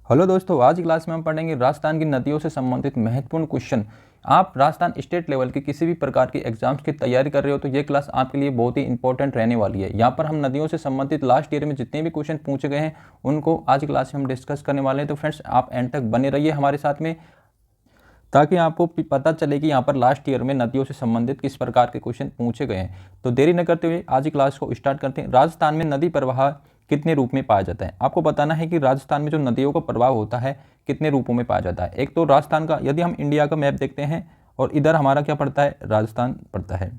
Hello दोस्तों, आज की क्लास में हम पढ़ेंगे राजस्थान की नदियों से संबंधित महत्वपूर्ण क्वेश्चन। आप राजस्थान स्टेट लेवल की किसी भी प्रकार की एग्जाम्स की तैयारी कर रहे हो तो ये क्लास आपके लिए बहुत ही इंपॉर्टेंट रहने वाली है। यहाँ पर हम नदियों से संबंधित लास्ट ईयर में जितने भी क्वेश्चन पूछे गए हैं उनको आज की क्लास में हम डिस्कस करने वाले हैं। तो फ्रेंड्स, आप एंड तक बने रहिए हमारे साथ में, ताकि आपको पता चले कि यहाँ पर लास्ट ईयर में नदियों से संबंधित किस प्रकार के क्वेश्चन पूछे गए हैं। तो देरी न करते हुए आज की क्लास को स्टार्ट करते हैं। राजस्थान में नदी प्रवाह कितने रूप में पाया जाता है? आपको बताना है कि राजस्थान में जो नदियों का प्रवाह होता है कितने रूपों में पाया जाता है। एक तो राजस्थान का, यदि हम इंडिया का मैप देखते हैं और इधर हमारा क्या पड़ता है, राजस्थान पड़ता है,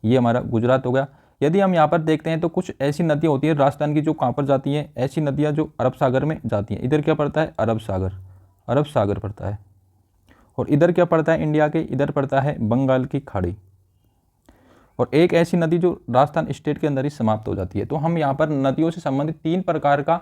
ये हमारा गुजरात हो गया। यदि हम यहाँ पर देखते हैं तो कुछ ऐसी नदियाँ होती है राजस्थान की जो कहाँ पर जाती हैं, ऐसी नदियाँ जो अरब सागर में जाती हैं। इधर क्या पड़ता है, अरब सागर पड़ता है। और इधर क्या पड़ता है, इंडिया के इधर पड़ता है बंगाल की खाड़ी। और एक ऐसी नदी जो राजस्थान स्टेट के अंदर ही समाप्त हो जाती है। तो हम यहाँ पर नदियों से संबंधित 3 प्रकार का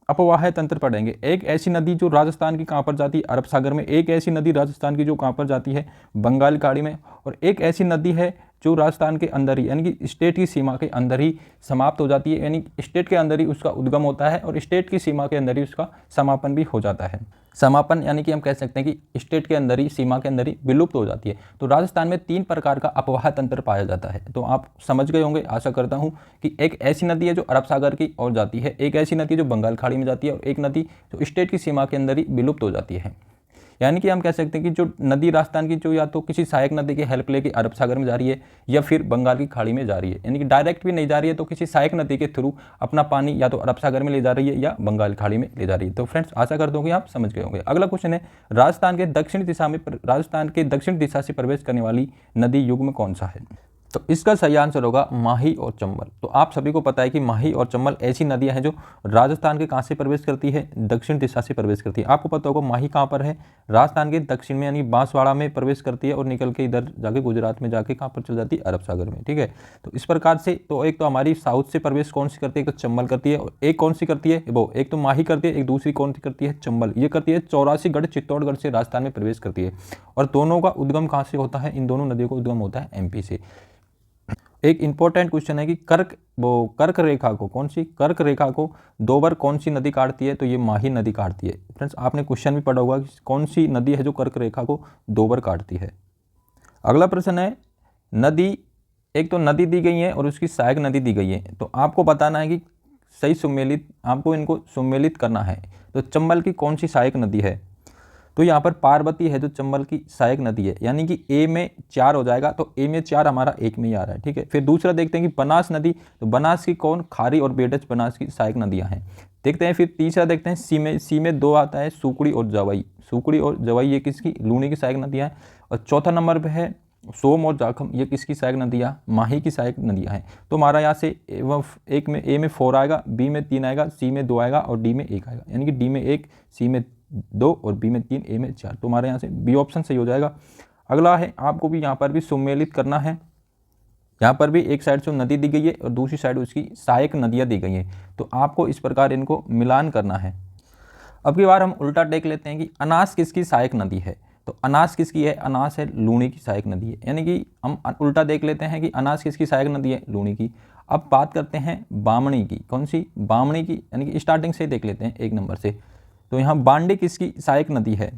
अपवाह तंत्र पढ़ेंगे। एक ऐसी नदी जो राजस्थान की कहाँ पर जाती है, अरब सागर में। एक ऐसी नदी राजस्थान की जो कहाँ पर जाती है, बंगाल खाड़ी में। और एक ऐसी नदी है जो राजस्थान के अंदर ही, यानी कि स्टेट की सीमा के अंदर ही समाप्त हो जाती है, यानी स्टेट के अंदर ही उसका उद्गम होता है और स्टेट की सीमा के अंदर ही उसका समापन भी हो जाता है। समापन यानी कि हम कह सकते हैं कि स्टेट के अंदर ही, सीमा के अंदर ही विलुप्त हो जाती है। तो राजस्थान में 3 प्रकार का अपवाह तंत्र पाया जाता है। तो आप समझ गए होंगे, आशा करता हूँ, कि एक ऐसी नदी है जो अरब सागर की ओर जाती है, एक ऐसी नदी जो बंगाल खाड़ी में जाती है, और एक नदी जो स्टेट की सीमा के अंदर ही विलुप्त हो जाती है। यानी कि हम कह सकते हैं कि जो नदी राजस्थान की जो या तो किसी सहायक नदी की हेल्प लेके अरब सागर में जा रही है या फिर बंगाल की खाड़ी में जा रही है, यानी कि डायरेक्ट भी नहीं जा रही है, तो किसी सहायक नदी के थ्रू अपना पानी या तो अरब सागर में ले जा रही है या बंगाल खाड़ी में ले जा रही है। तो फ्रेंड्स, आशा करता हूँ कि आप समझ गए होंगे। अगला क्वेश्चन है, राजस्थान के दक्षिण दिशा से प्रवेश करने वाली नदी युग्म कौन सा है? तो इसका सही आंसर होगा माही और चंबल। तो आप सभी को पता है कि माही और चंबल ऐसी नदियां हैं जो राजस्थान के कहाँ से प्रवेश करती है, दक्षिण दिशा से प्रवेश करती है। आपको पता होगा माही कहाँ पर है, राजस्थान के दक्षिण में, यानी बांसवाड़ा में प्रवेश करती है और निकल के इधर जाके गुजरात में जाके कहाँ पर चल जाती है, अरब सागर में। ठीक है, तो इस प्रकार से तो एक तो हमारी साउथ से प्रवेश कौन सी करती है, एक तो चंबल करती है, और एक कौन सी करती है, वो एक तो माही करती है, एक दूसरी कौन सी करती है, चंबल। ये करती है 84गढ़ चित्तौड़गढ़ से राजस्थान में प्रवेश करती है। और दोनों का उद्गम कहाँ से होता है, इन दोनों नदियों का उद्गम होता है एमपी से। एक इंपॉर्टेंट क्वेश्चन है कि कर्क रेखा को, कौन सी कर्क रेखा को 2 बार कौन सी नदी काटती है? तो ये माही नदी काटती है। फ्रेंड्स, आपने क्वेश्चन भी पढ़ा होगा कि कौन सी नदी है जो कर्क रेखा को 2 बार काटती है। अगला प्रश्न है, नदी, एक तो नदी दी गई है और उसकी सहायक नदी दी गई है। तो आपको बताना है कि सही सुमेलित, आपको इनको सुमेलित करना है। तो चंबल की कौन सी सहायक नदी है? तो यहाँ पर पार्वती है जो चंबल की सहायक नदी है, यानी कि ए में 4 हो जाएगा। तो ए में 4 हमारा 1 में ही आ रहा है। ठीक है, फिर दूसरा देखते हैं कि बनास नदी, तो बनास की कौन, खारी और बेडच बनास की सहायक नदियाँ हैं। देखते हैं, फिर तीसरा देखते हैं, सी में 2 आता है, सुकड़ी और जवाई, ये किसकी, लूणी की सहायक नदियाँ हैं। और चौथा नंबर पर है सोम और जाखम, ये किसकी सहायक नदियाँ, माही की सहायक नदियाँ हैं। तो हमारा यहाँ से एक में ए में 4 आएगा, बी में 3 आएगा, सी में 2 आएगा और डी में 1 आएगा, यानी कि डी में 1, सी में 2 और बी में 3, ए में 4। तो हमारे यहाँ से बी ऑप्शन सही हो जाएगा। अगला है, आपको भी यहाँ पर भी सुमेलित करना है। यहाँ पर भी एक साइड से नदी दी गई है और दूसरी साइड उसकी सहायक नदियाँ दी गई हैं। तो आपको इस प्रकार इनको मिलान करना है। अब की बार हम उल्टा देख लेते हैं कि अनास किसकी सहायक नदी है? तो अनास किसकी है? अनास है लूणी की सहायक नदी है। यानी कि हम उल्टा देख लेते हैं कि अनास किसकी सहायक नदी है? लूणी की। अब बात करते हैं बामणी की, कौन सी, बामणी की, यानी कि स्टार्टिंग से देख लेते हैं 1 नंबर से। तो यहाँ बांडी किसकी सहायक नदी है?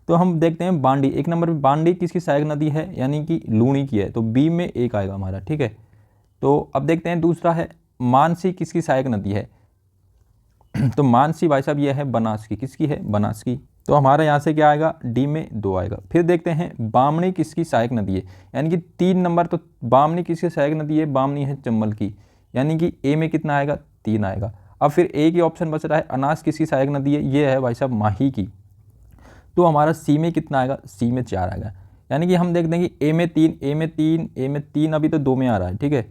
तो हम देखते हैं बांडी 1 नंबर पे, बांडी किसकी सहायक नदी है, यानी कि लूणी की है। तो बी में 1 आएगा हमारा। ठीक है, तो अब देखते हैं दूसरा है, मानसी किसकी सहायक नदी है? तो मानसी भाई साहब ये है बनास की, किसकी है, बनास की। तो हमारा यहाँ से क्या आएगा, डी में 2 आएगा। फिर देखते हैं बामणी किसकी सहायक नदी है, यानी कि 3 नंबर। तो बामणी किसकी सहायक नदी है? बामणी है चंबल की, यानी कि ए में कितना आएगा, 3 आएगा। अब फिर एक ही ऑप्शन बच रहा है, अनास किसकी सहायक नदी है? ये है भाई साहब माही की। तो हमारा सी में कितना आएगा, सी में 4 आएगा। यानी कि हम देखते हैं कि ए में 3, ए में 3, ए में 3, अभी तो 2 में आ रहा है। ठीक है,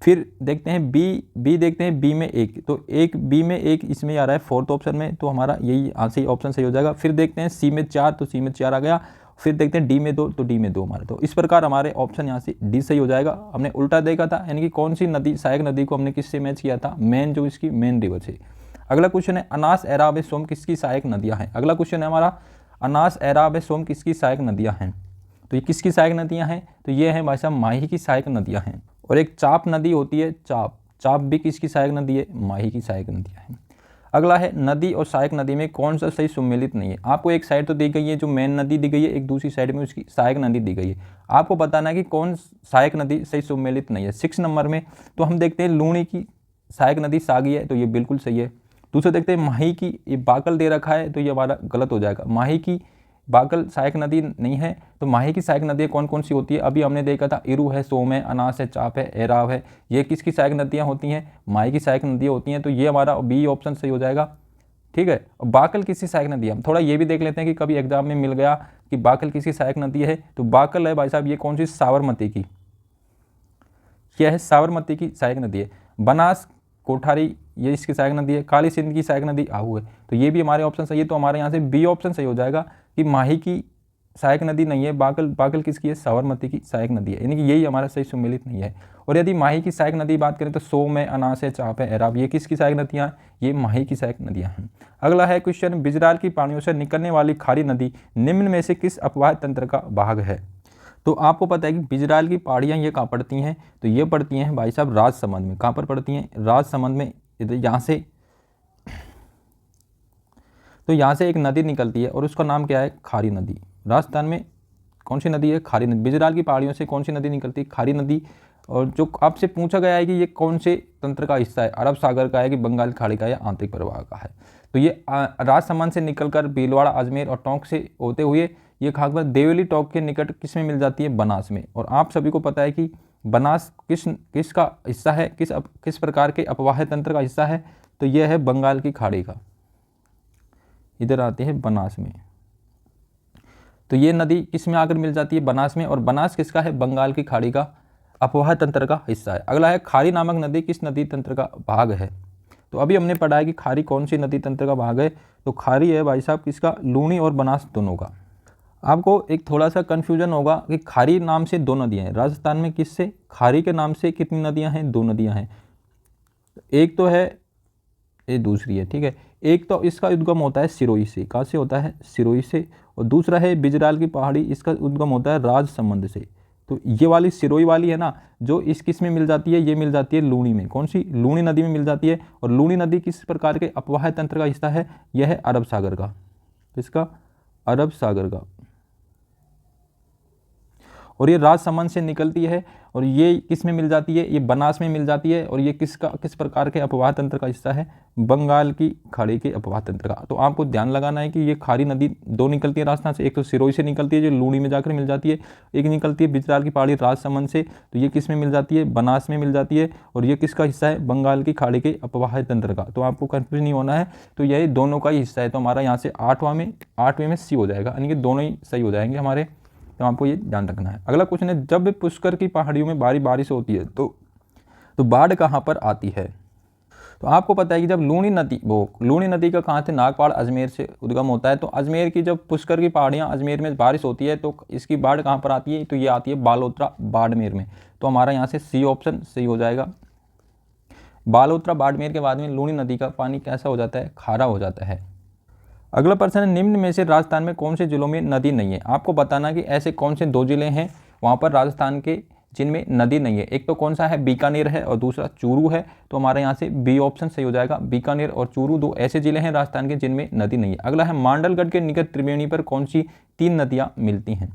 फिर देखते हैं बी देखते हैं, बी में 1, तो एक बी में 1 इसमें आ रहा है 4th ऑप्शन में। तो हमारा यही सही ऑप्शन सही हो जाएगा। फिर देखते हैं सी में 4, तो सी में 4 आ गया। फिर देखते हैं डी में 2, तो डी में 2 हमारा। तो इस प्रकार हमारे ऑप्शन यहाँ से डी सही हो जाएगा। हमने उल्टा देखा था, यानी कि कौन सी नदी, सहायक नदी को हमने किससे मैच किया था, मेन, जो इसकी मेन रिवर से। अगला क्वेश्चन है, अनास, एराब, सोम किसकी सहायक नदियाँ हैं? अगला क्वेश्चन है हमारा, अनास, एराब, सोम किसकी सहायक नदियाँ हैं? तो ये किसकी सहायक नदियाँ हैं? तो ये हैं भाई साहब माही की सहायक नदियाँ हैं। और एक चाप नदी होती है, चाप भी किसकी सहायक नदी है? माही की सहायक नदियाँ हैं। अगला है नदी और सहायक नदी में कौन सा सही सुमेलित नहीं है। आपको एक साइड तो दी गई है जो मेन नदी दी गई है, एक दूसरी साइड में उसकी सहायक नदी दी गई है। आपको बताना है कि कौन सहायक नदी सही सुमेलित नहीं है। 6 नंबर में तो हम देखते हैं लूणी की सहायक नदी सागी है, तो ये बिल्कुल सही है। दूसरे देखते हैं माही की, ये बाकल दे रखा है तो ये हमारा गलत हो जाएगा। माही की बाकल सहायक नदी नहीं है। तो माही की सहायक नदियाँ कौन कौन सी होती है, अभी हमने देखा था इरु है, सोम है, अनास है, चाप है, एराव है। ये किसकी सहायक नदियाँ होती हैं, माही की सहायक नदियाँ होती हैं। तो ये हमारा बी ऑप्शन सही हो जाएगा। ठीक है, और बाकल किसकी सहायक नदी है, हम थोड़ा ये भी देख लेते हैं कि कभी एग्जाम में मिल गया कि बाकल किसकी सहायक नदी है। तो बाकल है भाई साहब ये कौन सी, साबरमती की, क्या है, साबरमती की सहायक नदी है। बनास कोठारी ये इसकी सहायक नदी है। काली सिंध की सहायक नदी आहू है। तो ये भी हमारे ऑप्शन सही है। तो हमारे यहाँ से बी ऑप्शन सही हो जाएगा कि माही की सहायक नदी नहीं है, बाकल किसकी है, साबरमती की सहायक नदी है, यानी कि यही हमारा सही सुमेलित नहीं है। और यदि माही की सहायक नदी बात करें तो सोम है, अनास है, चाप है, एराब, ये किसकी सहायक नदियाँ हैं, ये माही की सहायक नदियाँ हैं। अगला है क्वेश्चन, बिजराल की पानियों से निकलने वाली खारी नदी निम्न में से किस अपवाह तंत्र का भाग है। तो आपको पता है कि बिजराल की पहाड़ियाँ ये कहाँ पड़ती हैं, तो ये पड़ती हैं भाई साहब राजसमंद में। कहाँ पर पड़ती हैं, राजसमंद में। यहाँ से एक नदी निकलती है और उसका नाम क्या है, खारी नदी। राजस्थान में कौन सी नदी है, खारी नदी। बिजराल की पहाड़ियों से कौन सी नदी निकलती है, खारी नदी। और जो आपसे पूछा गया है कि ये कौन से तंत्र का हिस्सा है, अरब सागर का है कि बंगाल खाड़ी का या आंतरिक प्रवाह का है। तो ये राजसमंद से निकलकर भीलवाड़ा, अजमेर और टोंक से होते हुए ये खासकर देवली टोंक के निकट किस में मिल जाती है, बनास में। और आप सभी को पता है कि बनास किसका हिस्सा है, किस प्रकार के अपवाह तंत्र का हिस्सा है, तो यह है बंगाल की खाड़ी का, इधर आते हैं बनास में। तो ये नदी किस में आकर मिल जाती है, बनास में। और बनास किसका है, बंगाल की खाड़ी का अपवाह तंत्र का हिस्सा है। अगला है खारी नामक नदी किस नदी तंत्र का भाग है। तो अभी हमने पढ़ा है कि खारी कौन सी नदी तंत्र का भाग है। तो खारी है भाई साहब किसका, लूणी और बनास दोनों का। आपको एक थोड़ा सा कन्फ्यूजन होगा कि खारी नाम से 2 नदियाँ हैं राजस्थान में, किससे, खारी के नाम से कितनी नदियाँ हैं, 2 नदियाँ हैं। एक तो है, ये दूसरी है, ठीक है। एक तो इसका उद्गम होता है सिरोही से, कहाँ से होता है, सिरोही से। और दूसरा है बिजराल की पहाड़ी, इसका उद्गम होता है राजसमंद से। तो ये वाली सिरोही वाली है ना, जो इस किस में मिल जाती है, ये मिल जाती है लूणी में। कौन सी, लूणी नदी में मिल जाती है। और लूणी नदी किस प्रकार के अपवाह तंत्र का हिस्सा है, यह है अरब सागर का, इसका अरब सागर का। और ये राजसमंद से निकलती है और ये किस में मिल जाती है, ये बनास में मिल जाती है। और ये किस प्रकार के अपवाह तंत्र का हिस्सा है, बंगाल की खाड़ी के अपवाह तंत्र का। तो आपको ध्यान लगाना है कि ये खारी नदी 2 निकलती है राजस्थान से, एक तो सिरोही से निकलती है जो लूणी में जाकर मिल जाती है, एक निकलती है बिजराल की पहाड़ी राजसमंद से, तो ये किस में मिल जाती है, बनास में मिल जाती है। और ये किसका हिस्सा है, बंगाल की खाड़ी के अपवाह तंत्र का। तो आपको कन्फ्यूज नहीं होना है, तो यही दोनों का ही हिस्सा है। तो हमारा यहाँ से 8वें में सी हो जाएगा, यानी कि दोनों ही सही हो जाएंगे हमारे। तो आपको ये ध्यान रखना है। अगला क्वेश्चन है, जब पुष्कर की पहाड़ियों में भारी बारिश होती है तो बाढ़ कहाँ पर आती है। तो आपको पता है कि जब लूणी नदी का कहाँ से, नागपाड़ अजमेर से उद्गम होता है। तो अजमेर की जब पुष्कर की पहाड़ियाँ अजमेर में बारिश होती है तो इसकी बाढ़ कहाँ पर आती है, तो ये आती है बालोतरा बाड़मेर में। तो हमारा यहाँ से सी ऑप्शन सही हो जाएगा। बालोतरा बाड़मेर के बाद में लूणी नदी का पानी कैसा हो जाता है, खारा हो जाता है। अगला प्रश्न है, निम्न में से राजस्थान में कौन से जिलों में नदी नहीं है। आपको बताना कि ऐसे कौन से 2 जिले हैं वहाँ पर राजस्थान के जिनमें नदी नहीं है। एक तो कौन सा है, बीकानेर है और दूसरा चूरू है। तो हमारे यहाँ से बी ऑप्शन सही हो जाएगा। बीकानेर और चूरू 2 ऐसे जिले हैं राजस्थान के जिनमें नदी नहीं है। अगला है, मांडलगढ़ के निकट त्रिवेणी पर कौन सी 3 नदियाँ मिलती हैं।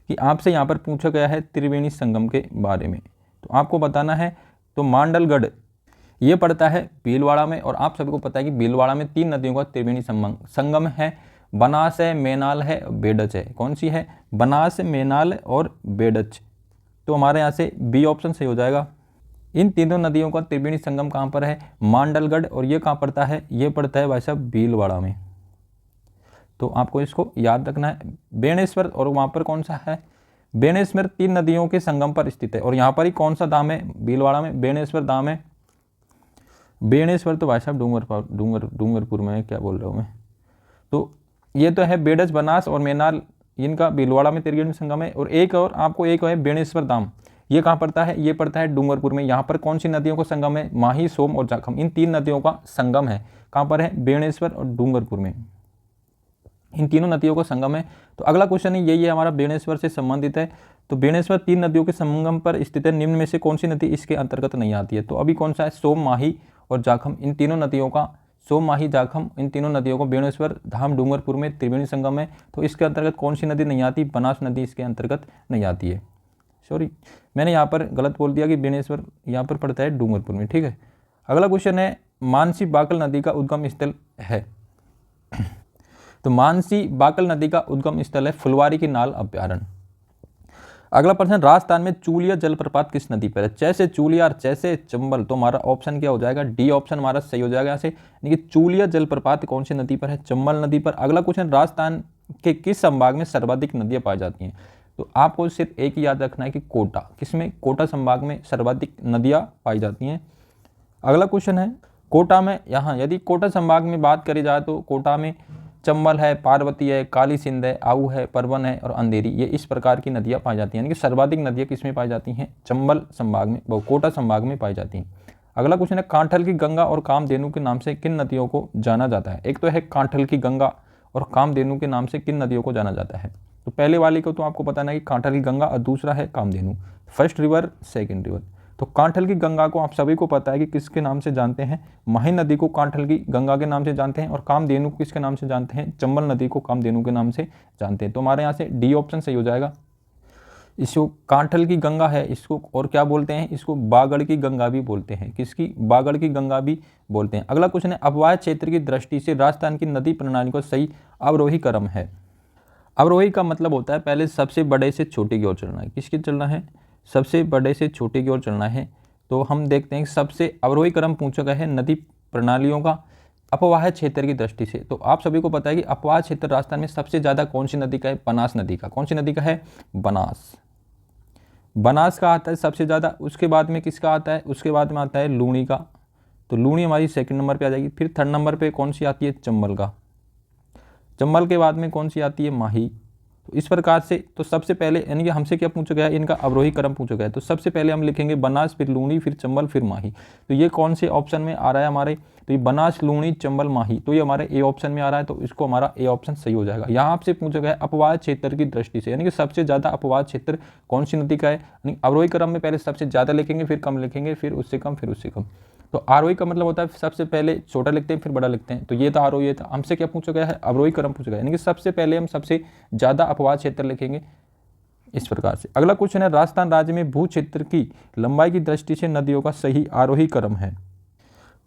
कि आपसे यहाँ पर पूछा गया है त्रिवेणी संगम के बारे में। तो आपको बताना है, तो मांडलगढ़ ये पड़ता है भीलवाड़ा में। और आप सभी को पता है कि भीलवाड़ा में 3 नदियों का त्रिवेणी संगम है, बनास है, मेनाल है, बेडच है। कौन सी है, बनास, मेनाल और बेडच। तो हमारे यहाँ से बी ऑप्शन सही हो जाएगा। इन तीनों नदियों का त्रिवेणी संगम कहाँ पर है, मांडलगढ़। और ये कहाँ पड़ता है, ये पड़ता है भाई साहब भीलवाड़ा में। तो आपको इसको याद रखना है। बेणेश्वर, और वहाँ पर कौन सा है, बेणेश्वर 3 नदियों के संगम पर स्थित है। और यहाँ पर ही कौन सा धाम है, भीलवाड़ा में बेणेश्वर धाम है। बेणेश्वर तो भाई साहब डूंगरपुर में है, क्या बोल रहा हूँ मैं। तो ये तो है बेडच, बनास और मेनाल, इनका भीलवाड़ा में त्रिवेणी संगम है। और एक है बेणेश्वर धाम, ये कहाँ पड़ता है, ये पड़ता है डूंगरपुर में। यहाँ पर कौन सी नदियों का संगम है, माही, सोम और जाखम, इन 3 नदियों का संगम है। कहाँ पर है, बेणेश्वर और डूंगरपुर में, इन तीनों नदियों का संगम है। तो अगला क्वेश्चन है, यही है हमारा, बेणेश्वर से संबंधित है। तो बेणेश्वर 3 नदियों के संगम पर स्थित है, निम्न में से कौन सी नदी इसके अंतर्गत नहीं आती है। तो अभी कौन सा है, सोम, माही और जाखम, इन तीनों नदियों का सो, माही, जाखम, इन तीनों नदियों को बेणेश्वर धाम डूंगरपुर में त्रिवेणी संगम है, तो इसके अंतर्गत कौन सी नदी नहीं आती? बनास नदी इसके अंतर्गत नहीं आती है। सॉरी, मैंने यहाँ पर गलत बोल दिया कि बेणेश्वर यहाँ पर पड़ता है डूंगरपुर में, ठीक है। अगला क्वेश्चन है मानसी बाकल नदी का उद्गम स्थल है। तो मानसी बाकल नदी का उद्गम स्थल है फुलवारी की नाल अभ्यारण्य। अगला प्रश्न, राजस्थान में चूलिया जलप्रपात किस नदी पर है? जैसे चूलिया और जैसे चंबल, तो हमारा ऑप्शन क्या हो जाएगा? डी ऑप्शन हमारा सही हो जाएगा यहाँ से, यानी कि चूलिया जलप्रपात कौन सी नदी पर है? चंबल नदी पर। अगला क्वेश्चन, राजस्थान के किस संभाग में सर्वाधिक नदियां पाई जाती हैं? तो आपको सिर्फ एक ही याद रखना है कि कोटा, किसमें? कोटा संभाग में सर्वाधिक नदियां पाई जाती हैं। अगला क्वेश्चन है कोटा में, यहाँ यदि कोटा संभाग में बात करी जाए तो कोटा में चंबल है, पार्वती है, काली सिंध है, आऊ है, परवन है और अंधेरी, ये इस प्रकार की नदियां पाई जाती हैं। यानी कि सर्वाधिक नदियां किसमें पाई जाती हैं? चंबल संभाग में, वो कोटा संभाग में पाई जाती हैं। अगला क्वेश्चन है कांठल की गंगा और कामधेनु के नाम से किन नदियों को जाना जाता है? एक तो है कांठल की गंगा और कामधेनु के नाम से किन नदियों को जाना जाता है? तो पहले वाले को तो आपको पता है कि कांठल की गंगा और दूसरा है Kamdhenu, first river second river. तो कांठल की गंगा को आप सभी को पता है कि किसके नाम से जानते हैं? माही नदी को कांठल की गंगा के नाम से जानते हैं, और कामधेनु को किसके नाम से जानते हैं? चंबल नदी को कामधेनु के नाम से जानते हैं। तो हमारे यहाँ से डी ऑप्शन सही हो जाएगा। इसको कांठल की गंगा है, इसको और क्या बोलते हैं? इसको बागड़ की गंगा भी बोलते हैं। किसकी? बागड़ की गंगा भी बोलते हैं। अगला क्वेश्चन है अववाहित क्षेत्र की दृष्टि से राजस्थान की नदी प्रणाली को सही अवरोही क्रम है। अवरोही का मतलब होता है पहले सबसे बड़े से छोटे की ओर चलना है। किसकी चलना है? सबसे बड़े से छोटे की ओर चलना है। तो हम देखते हैं कि सबसे अवरोही क्रम पूछा गया है नदी प्रणालियों का अपवाहित क्षेत्र की दृष्टि से। तो आप सभी को पता है कि अपवाहित क्षेत्र राजस्थान में सबसे ज़्यादा कौन सी नदी का है? बनास नदी का। कौन सी नदी का है? बनास। बनास का आता है सबसे ज़्यादा। उसके बाद में किसका आता है? उसके बाद में आता है लूणी का। तो लूणी हमारी सेकंड नंबर पे आ जाएगी। फिर थर्ड नंबर पे कौन सी आती है? चंबल का। चंबल के बाद में कौन सी आती है? माही। तो इस प्रकार से तो सबसे पहले यानी कि हमसे क्या पूछा गया है? इनका अवरोही क्रम पूछा गया है। तो सबसे पहले हम लिखेंगे बनास, फिर लूणी, फिर चंबल, फिर माही। तो ये कौन से ऑप्शन में आ रहा है हमारे? तो ये बनास, लूणी, चंबल, माही, तो ये हमारे ए ऑप्शन में आ रहा है। तो इसको हमारा ए ऑप्शन सही हो जाएगा। यहाँ आपसे पूछा गया है अपवाद क्षेत्र की दृष्टि से, यानी कि सबसे ज़्यादा अपवाद क्षेत्र कौन सी नदी का है? यानी अवरोही क्रम में पहले सबसे ज़्यादा लिखेंगे, फिर कम लिखेंगे, फिर उससे कम, फिर उससे कम। तो आरोही का मतलब होता है सबसे पहले छोटा लिखते हैं फिर बड़ा लिखते हैं। तो ये था आरोही, ये था। हमसे क्या पूछा गया है? अवरोही क्रम पूछा गया है, यानी कि सबसे पहले हम सबसे ज़्यादा अपवाद क्षेत्र लिखेंगे इस प्रकार से। अगला क्वेश्चन है राजस्थान राज्य में भू क्षेत्र की लंबाई की दृष्टि से नदियों का सही आरोही क्रम है।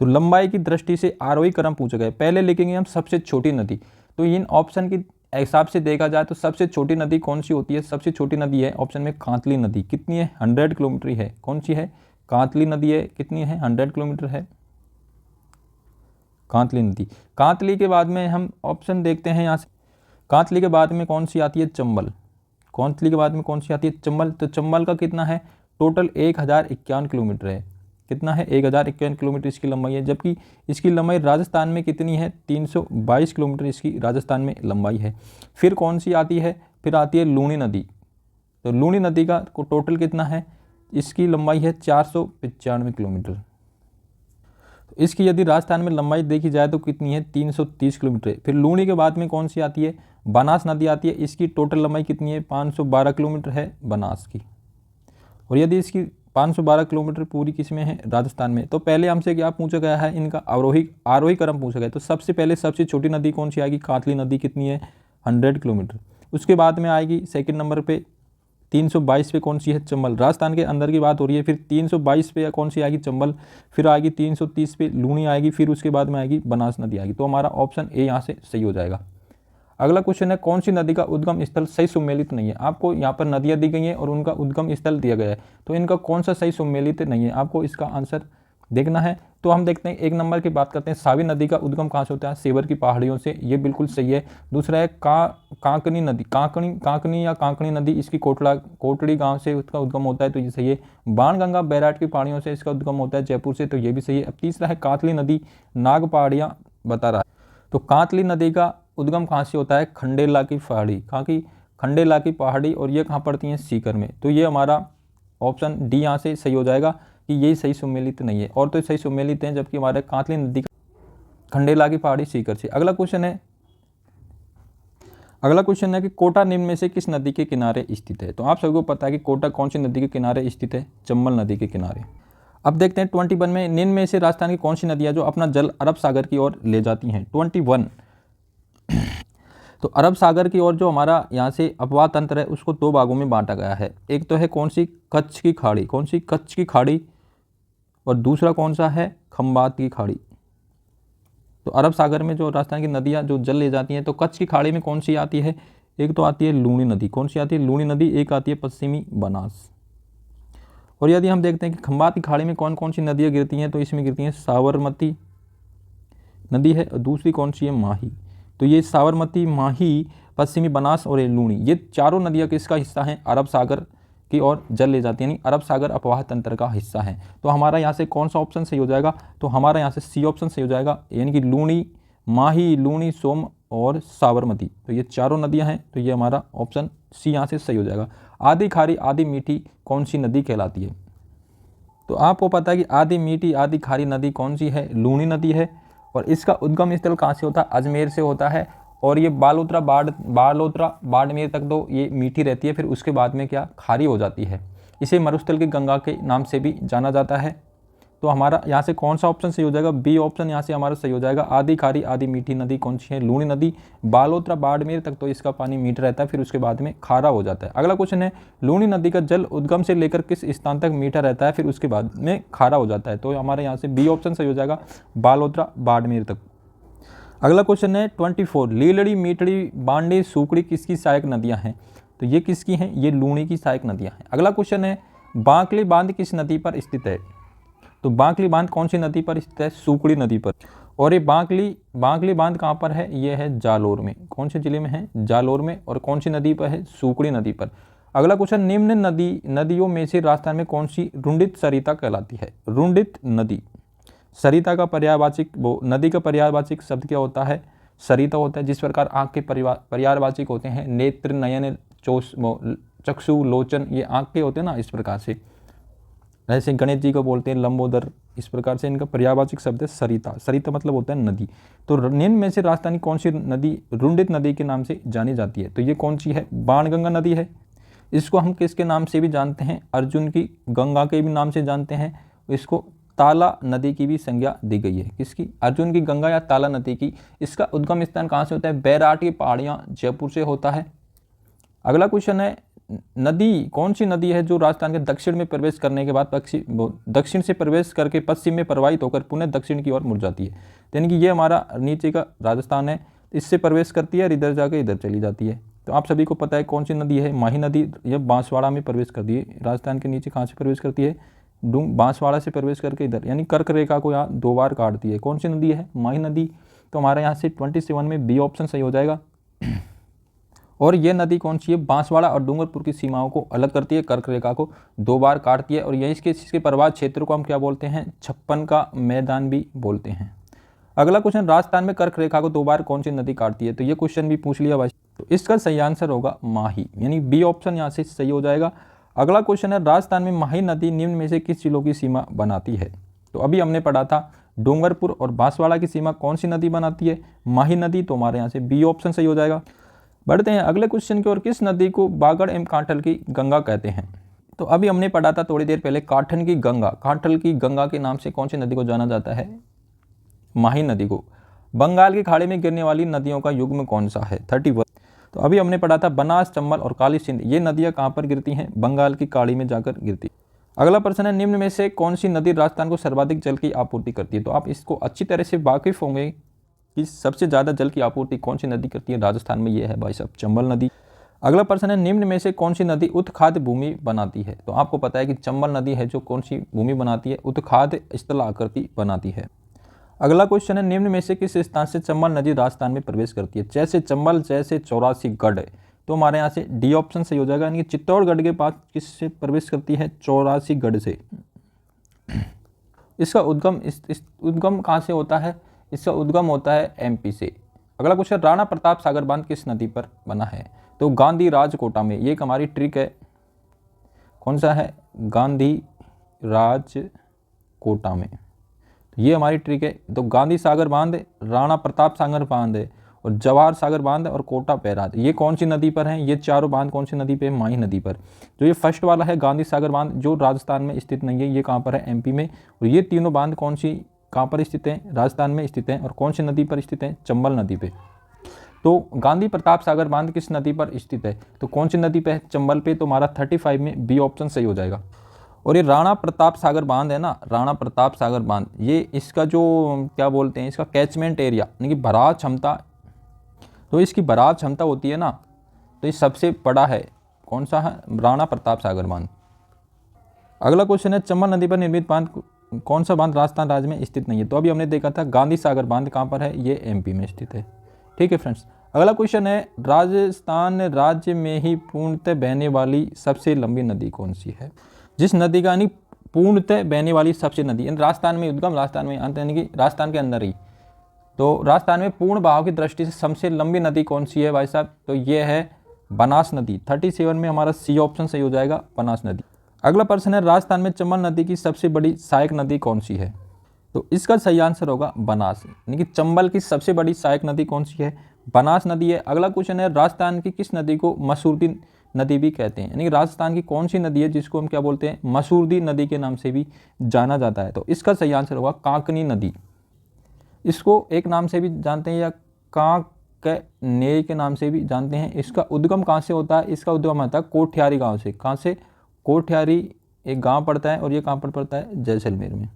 तो लंबाई की दृष्टि से आरोही क्रम पूछा गया है। पहले लिखेंगे हम सबसे छोटी नदी। तो इन ऑप्शन की हिसाब से देखा जाए तो सबसे छोटी नदी कौन सी होती है? सबसे छोटी नदी है ऑप्शन में कांतली नदी। कितनी है? 100 किलोमीटर है। कौन सी है? कांतली नदी है। कितनी है? 100 किलोमीटर है कांतली नदी। कांतली के बाद में हम ऑप्शन देखते हैं यहाँ से। कांतली के बाद में कौन सी आती है? चंबल। कांतली के बाद में कौन सी आती है? चंबल। तो चंबल का कितना है? टोटल 1051 किलोमीटर है। कितना है? 1051 किलोमीटर इसकी लंबाई है। जबकि इसकी लंबाई राजस्थान में कितनी है? 322 किलोमीटर इसकी राजस्थान में लंबाई है। फिर कौन सी आती है? फिर आती है लूणी नदी। तो लूणी नदी का टोटल कितना है? इसकी लंबाई है 495 किलोमीटर। तो इसकी यदि राजस्थान में लंबाई देखी जाए तो कितनी है? 330 किलोमीटर है। फिर लूणी के बाद में कौन सी आती है? बनास नदी आती है। इसकी टोटल लंबाई कितनी है? 512 किलोमीटर है बनास की। और यदि इसकी 512 किलोमीटर पूरी किस में है? राजस्थान में। तो पहले हमसे क्या पूछा गया है? इनका आरोही क्रम पूछा गया है। तो सबसे पहले सबसे छोटी नदी कौन सी आएगी? कांतली नदी। कितनी है? 100 किलोमीटर। उसके बाद में आएगी सेकंड नंबर पे 322 पे कौन सी है? चंबल। राजस्थान के अंदर की बात हो रही है। फिर 322 पे कौन सी आएगी? चंबल। फिर आएगी 330 पे लूणी आएगी। फिर उसके बाद में आएगी बनास नदी आएगी। तो हमारा ऑप्शन ए यहाँ से सही हो जाएगा। अगला क्वेश्चन है कौन सी नदी का उद्गम स्थल सही सुमेलित नहीं है? आपको यहाँ पर नदियाँ दी गई हैं और उनका उद्गम स्थल दिया गया है, तो इनका कौन सा सही सुमेलित नहीं है? आपको इसका आंसर देखना है। तो हम देखते हैं एक नंबर की बात करते हैं। सावी नदी का उद्गम कहाँ से होता है? सेवर की पहाड़ियों से। ये बिल्कुल सही है। दूसरा है कांकनी नदी। कांकनी या कांकनी नदी इसकी कोटड़ी गांव से उसका उद्गम होता है, तो ये सही है। बाणगंगा बैराट की पहाड़ियों से इसका उद्गम होता है जयपुर से, तो ये भी सही है। अब तीसरा है कांतली नदी नाग पहाड़ियाँ बता रहा है। तो कांतली नदी का उद्गम कहाँ से होता है? खंडेला की पहाड़ी। कहाँ की? खंडेला की पहाड़ी। और ये कहाँ पड़ती हैं? सीकर में। तो ये हमारा ऑप्शन डी यहाँ से सही हो जाएगा कि ये सही सुमेलित नहीं है, और तो सही सुमेलित हैं, जबकि हमारे कांतली नदी का खंडेला की पहाड़ी सीकर से। अगला क्वेश्चन है कि कोटा निम्न में से किस नदी के किनारे स्थित है? तो आप सभी को पता है कि कोटा कौन सी नदी के किनारे स्थित है? चंबल नदी के किनारे। अब देखते हैं 21 में, निम्न में से राजस्थान की कौन सी नदियाँ जो अपना जल अरब सागर की ओर ले जाती हैं। 21, तो अरब सागर की ओर जो हमारा यहाँ से अपवाह तंत्र है उसको दो भागों में बांटा गया है। एक तो है कौन सी, कच्छ की खाड़ी, कौन सी, कच्छ की खाड़ी, और दूसरा कौन सा है, खंबात की खाड़ी। तो अरब सागर में जो राजस्थान की नदियाँ जो जल ले जाती हैं, तो कच्छ की खाड़ी में कौन सी आती है, एक तो आती है लूणी नदी, कौन सी आती है, लूणी नदी, एक आती है पश्चिमी बनास। और यदि हम देखते हैं कि खंबात की खाड़ी में कौन कौन सी नदियाँ गिरती हैं, तो इसमें गिरती हैं साबरमती नदी है और दूसरी कौन सी है, माही। तो ये साबरमती, माही, पश्चिमी बनास और ये लूणी, ये चारों नदियाँ किसका हिस्सा हैं, अरब सागर की ओर जल ले जाती है, यानी अरब सागर अपवाह तंत्र का हिस्सा है। तो हमारा यहाँ से कौन सा ऑप्शन सही हो जाएगा, तो हमारा यहाँ से सी ऑप्शन सही हो जाएगा, यानी कि लूणी, माही, लूणी, सोम और साबरमती, तो ये चारों नदियाँ हैं। तो ये हमारा ऑप्शन सी यहाँ से सही हो जाएगा। आधी खारी आधी मीठी कौन सी नदी कहलाती है, तो आपको पता है कि आधी मीठी आधी खारी नदी कौन सी है, लूणी नदी है। और इसका उद्गम स्थल कहाँ से होता है, अजमेर से होता है। और ये बालोतरा बाड़मेर तक तो ये मीठी रहती है, फिर उसके बाद में क्या, खारी हो जाती है। इसे मरुस्थल की गंगा के नाम से भी जाना जाता है। तो हमारा यहाँ से कौन सा ऑप्शन सही हो जाएगा, बी ऑप्शन यहाँ से हमारा सही हो जाएगा। आधी खारी आधी मीठी नदी कौन सी है, लूणी नदी। बालोतरा बाड़मेर तक तो इसका पानी मीठा रहता है, फिर उसके बाद में खारा हो जाता है। अगला क्वेश्चन है, लूणी नदी का जल उद्गम से लेकर किस स्थान तक मीठा रहता है, फिर उसके बाद में खारा हो जाता है। तो हमारे यहाँ से बी ऑप्शन सही हो जाएगा, बालोतरा बाड़मेर तक। अगला क्वेश्चन है 24, लीलड़ी, मीठड़ी, बांडी, सूकड़ी किसकी सहायक नदियाँ हैं, तो ये किसकी हैं, ये लूणी की सहायक नदियाँ हैं। अगला क्वेश्चन है, बांकली बांध किस नदी पर स्थित है, तो बांकली बांध कौन सी नदी पर स्थित है, सूकड़ी नदी पर। और ये बांकली बांध कहाँ पर है, ये है जालोर में, कौन से जिले में है, जालोर में। और कौन सी नदी पर है, सूकड़ी नदी पर। अगला क्वेश्चन, निम्न नदियों में से राजस्थान में कौन सी रुंडित सरिता कहलाती है, रुंडित नदी। सरिता का पर्यायवाचिक, वो नदी का पर्यायवाचिक शब्द क्या होता है, सरिता होता है। जिस प्रकार आँख के पर्यायवाचिक होते हैं नेत्र, नयन, चक्षु, लोचन, ये आँख के होते हैं ना, इस प्रकार से। ऐसे गणेश जी को बोलते हैं लंबोदर, इस प्रकार से इनका पर्यायवाचिक शब्द है सरिता। सरिता मतलब होता है नदी। तो निम्न में से राजस्थान की कौन सी नदी रुंडित नदी के नाम से जानी जाती है, तो ये कौन सी है, बाणगंगा नदी है। इसको हम किसके नाम से भी जानते हैं, अर्जुन की गंगा के भी नाम से जानते हैं। इसको ताला नदी की भी संज्ञा दी गई है, किसकी, अर्जुन की गंगा या ताला नदी की। इसका उद्गम स्थान कहाँ से होता है, बैराट की पहाड़ियाँ जयपुर से होता है। अगला क्वेश्चन है, नदी कौन सी नदी है जो राजस्थान के दक्षिण में प्रवेश करने के बाद दक्षिण से प्रवेश करके पश्चिम में प्रवाहित होकर पुनः दक्षिण की ओर मुड़ जाती है। यानी कि ये हमारा नीचे का राजस्थान है, इससे प्रवेश करती है और इधर जाकर इधर चली जाती है। तो आप सभी को पता है कौन सी नदी है, माही नदी। यह बांसवाड़ा में प्रवेश करती है, राजस्थान के नीचे कहाँ से प्रवेश करती है, बांसवाड़ा से प्रवेश करके इधर, यानी कर्क रेखा को यहाँ दो बार काटती है। कौन सी नदी है, माही नदी। तो हमारे यहाँ से 27 में बी ऑप्शन सही हो जाएगा। और ये नदी कौन सी है, बांसवाड़ा और डूंगरपुर की सीमाओं को अलग करती है, कर्क रेखा को दो बार काटती है। और यही इसके प्रवाह क्षेत्र को हम क्या बोलते हैं, छप्पन का मैदान भी बोलते हैं। अगला क्वेश्चन, राजस्थान में कर्क रेखा को दो बार कौन सी नदी काटती है, तो ये क्वेश्चन भी पूछ लिया भाई। तो इसका सही आंसर होगा माही, यानी बी ऑप्शन यहाँ से सही हो जाएगा। अगला क्वेश्चन है, राजस्थान में माही नदी निम्न में से किस जिलों की सीमा बनाती है। तो अभी हमने पढ़ा था डूंगरपुर और बांसवाड़ा की सीमा कौन सी नदी बनाती है, माही नदी। तो हमारे यहाँ से बी ऑप्शन सही हो जाएगा। बढ़ते हैं अगले क्वेश्चन की ओर, किस नदी को बागड़ एवं कांठल की गंगा कहते हैं। तो अभी हमने पढ़ा था थोड़ी देर पहले काठन की गंगा, कांठल की गंगा के नाम से कौन सी नदी को जाना जाता है, माही नदी को। बंगाल की खाड़ी में गिरने वाली नदियों का युग्म कौन सा है, 31। तो अभी हमने पढ़ा था बनास, चंबल और काली सिंध, ये नदियाँ कहाँ पर गिरती हैं, बंगाल की खाड़ी में जाकर गिरती। अगला प्रश्न है, निम्न में से कौन सी नदी राजस्थान को सर्वाधिक जल की आपूर्ति करती है। तो आप इसको अच्छी तरह से वाकिफ होंगे कि सबसे ज़्यादा जल की आपूर्ति कौन सी नदी करती है राजस्थान में, ये है भाई साहब चंबल नदी। अगला प्रश्न है, निम्न में से कौन सी नदी उत्खाद भूमि बनाती है। तो आपको पता है कि चंबल नदी है जो कौन सी भूमि बनाती है, उत्खाद स्थल आकृति बनाती है। अगला क्वेश्चन है, निम्न में से किस स्थान से चंबल नदी राजस्थान में प्रवेश करती है, जैसे चंबल, जैसे 84गढ़। तो हमारे यहाँ से डी ऑप्शन सही हो जाएगा, यानी कि चित्तौड़गढ़ के पास किससे प्रवेश करती है, 84गढ़ से। इसका उद्गम कहाँ से होता है, इसका उद्गम होता है एमपी से। अगला क्वेश्चन, राणा प्रताप सागर बांध किस नदी पर बना है। तो गांधी राजकोटा में, ये एक हमारी ट्रिक है, कौन सा है, गांधी राजकोटा में, ये हमारी ट्रिक है। तो गांधी सागर बांध, राणा प्रताप सागर बांध और जवाहर सागर बांध और कोटा बैराज, ये कौन सी नदी पर हैं? ये चारों बांध कौन सी नदी पे? माही नदी पर। जो ये फर्स्ट वाला है गांधी सागर बांध, जो राजस्थान में स्थित नहीं है, ये कहाँ पर है? एमपी में। और ये तीनों बांध कौन सी कहाँ पर स्थित हैं? राजस्थान में स्थित हैं। और कौन सी नदी पर स्थित हैं? चंबल नदी पे। तो गांधी प्रताप सागर बांध किस नदी पर स्थित है? तो कौन सी नदी पे है? चंबल पे। तो हमारा 35 में बी ऑप्शन सही हो जाएगा। और ये राणा प्रताप सागर बांध है ना, राणा प्रताप सागर बांध, ये इसका जो क्या बोलते हैं, इसका कैचमेंट एरिया यानी कि भराव क्षमता, तो इसकी भराव क्षमता होती है ना, तो ये सबसे बड़ा है। कौन सा है? राणा प्रताप सागर बांध। अगला क्वेश्चन है चंबल नदी पर निर्मित बांध कौन सा बांध राजस्थान राज्य में स्थित नहीं है? तो अभी हमने देखा था गांधी सागर बांध कहाँ पर है? ये एमपी में स्थित है। ठीक है फ्रेंड्स। अगला क्वेश्चन है राजस्थान राज्य में ही पूर्णतः बहने वाली सबसे लंबी नदी कौन सी है? जिस नदी का यानी पूर्णतः बहने वाली सबसे नदी, यानी राजस्थान में उद्गम, राजस्थान में अंत, यानी कि राजस्थान के अंदर ही। तो राजस्थान में पूर्ण बहाव की दृष्टि से सबसे लंबी नदी कौन सी है भाई साहब? तो ये है बनास नदी। 37 में हमारा सी ऑप्शन सही हो जाएगा, बनास नदी। अगला प्रश्न है राजस्थान में चंबल नदी की सबसे बड़ी सहायक नदी कौन सी है? तो इसका सही आंसर होगा बनास, यानी कि चंबल की सबसे बड़ी सहायक नदी कौन सी है? बनास नदी है। अगला क्वेश्चन है राजस्थान की किस नदी को मसूरदी नदी भी कहते हैं? यानी कि राजस्थान की कौन सी नदी है जिसको हम क्या बोलते हैं? मसूरदी नदी के नाम से भी जाना जाता है। तो इसका सही आंसर होगा कांकनी नदी। इसको एक नाम से भी जानते हैं या कांकनेय के नाम से भी जानते हैं। इसका उद्गम कहाँ से होता है? इसका उद्गम होता है कोठियारी गाँव से। कहाँ से? कोठियारी एक गाँव पड़ता है, और ये कहाँ पर पड़ता है? जैसलमेर में।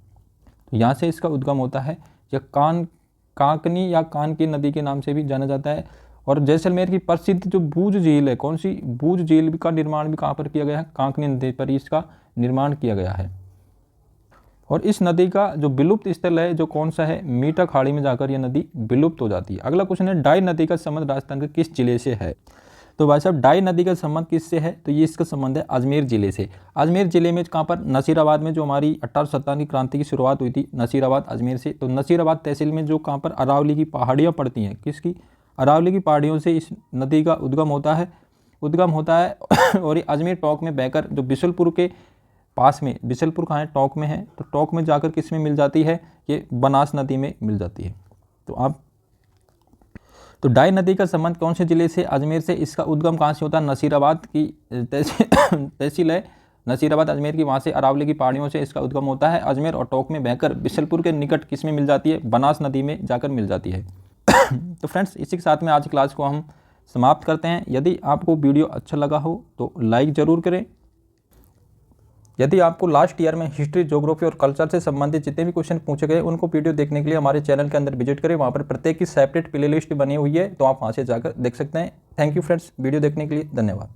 तो यहाँ से इसका उद्गम होता है। या कांकनी या कानकी नदी के नाम से भी जाना जाता है। और जैसलमेर की प्रसिद्ध जो बूझ झील है, कौन सी? बूझ झील का निर्माण भी कहाँ पर किया गया है? कांकनी नदी पर इसका निर्माण किया गया है। और इस नदी का जो विलुप्त स्थल है जो कौन सा है? मीठा खाड़ी में जाकर यह नदी विलुप्त हो जाती है। अगला क्वेश्चन है डाई नदी का संबंध राजस्थान के किस जिले से है? तो भाई साहब डाई नदी का संबंध किससे है? तो ये इसका संबंध है अजमेर जिले से। अजमेर जिले में कहाँ पर? नसीराबाद में, जो हमारी 1857 की क्रांति की शुरुआत हुई थी नसीराबाद अजमेर से। तो नसीराबाद तहसील में जो कहाँ पर अरावली की पहाड़ियाँ पड़ती हैं, किसकी? अरावली की पहाड़ियों से इस नदी का उद्गम होता है। और ये अजमेर टोंक में बहकर जो बिशलपुर के पास में, बिशलपुर कहाँ है? टोंक में है। तो टोंक में जाकर किस में मिल जाती है? ये बनास नदी में मिल जाती है। तो डाई नदी का संबंध कौन से जिले से? अजमेर से। इसका उद्गम कहाँ से होता है? नसीराबाद की तहसील है नसीराबाद अजमेर की, वहाँ से अरावली की पहाड़ियों से इसका उद्गम होता है। अजमेर और टोंक में बहकर बिशलपुर के निकट किस में मिल जाती है? बनास नदी में जाकर मिल जाती है। तो फ्रेंड्स इसी के साथ में आज की क्लास को हम समाप्त करते हैं। यदि आपको वीडियो अच्छा लगा हो तो लाइक ज़रूर करें। यदि आपको लास्ट ईयर में हिस्ट्री, ज्योग्राफी और कल्चर से संबंधित जितने भी क्वेश्चन पूछे गए उनको वीडियो देखने के लिए हमारे चैनल के अंदर विजिट करें। वहाँ पर प्रत्येक की सेपरेट प्लेलिस्ट बनी हुई है, तो आप वहाँ से जाकर देख सकते हैं। थैंक यू फ्रेंड्स, वीडियो देखने के लिए धन्यवाद।